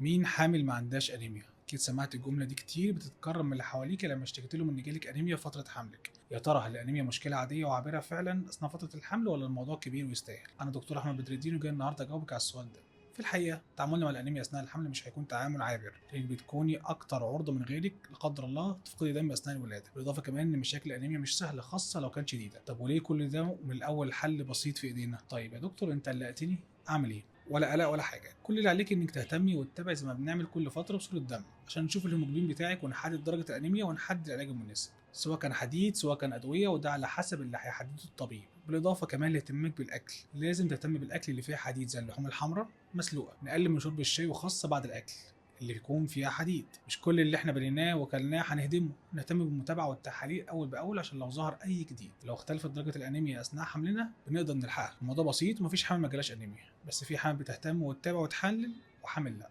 مين حامل ما عندهاش أنيميا؟ أكيد سمعت الجملة دي كتير بتتكرر من اللي حواليك لما اشتكيت لهم إن جالك أنيميا في فترة حملك. يا ترى هل الأنيميا مشكلة عادية وعابرة فعلا أثناء فترة الحمل ولا الموضوع كبير ويستاهل؟ أنا دكتور أحمد بدر الدين وجاي النهاردة أجاوبك على السؤال ده. في الحقيقة تعاملنا مع الأنيميا أثناء الحمل مش هيكون تعامل عابر، لأنك بتكوني أكتر عرضة من غيرك لا قدر الله تفقدي دم أثناء الولادة، بالإضافة كمان إن مشاكل الأنيميا مش سهلة خاصة لو كانت شديدة. طب وليه كل ده ومن الأول حل بسيط في إيدينا؟ طيب يا دكتور أنت قلقتني، أعمل إيه؟ ولا قلق ولا حاجة، كل اللي عليك إنك تهتمي وتتابعي زي ما بنعمل كل فترة بصورة دم عشان نشوف الهيموجلوبين بتاعك ونحدد درجة الأنيميا ونحدد العلاج المناسب، سواء كان حديد سواء كان أدوية، وده على حسب اللي هيحدده الطبيب. بالإضافة كمان لاهتمامك بالأكل، لازم تهتم بالأكل اللي فيه حديد زي اللحوم الحمراء مسلوقة، نقلل من شرب الشاي وخاصة بعد الأكل اللي بيكون فيها حديد. مش كل اللي احنا بنيناه وكلناه هنهدمه، نهتم بالمتابعة والتحاليل أول بأول عشان لو ظهر أي جديد. لو اختلفت درجة الأنيميا أثناء حملنا بنقدر نلحقها، الموضوع بسيط ومفيش حامل ما جالاش أنيميا، بس في حامل بتهتم وتتابع وتحلل وحامل لا.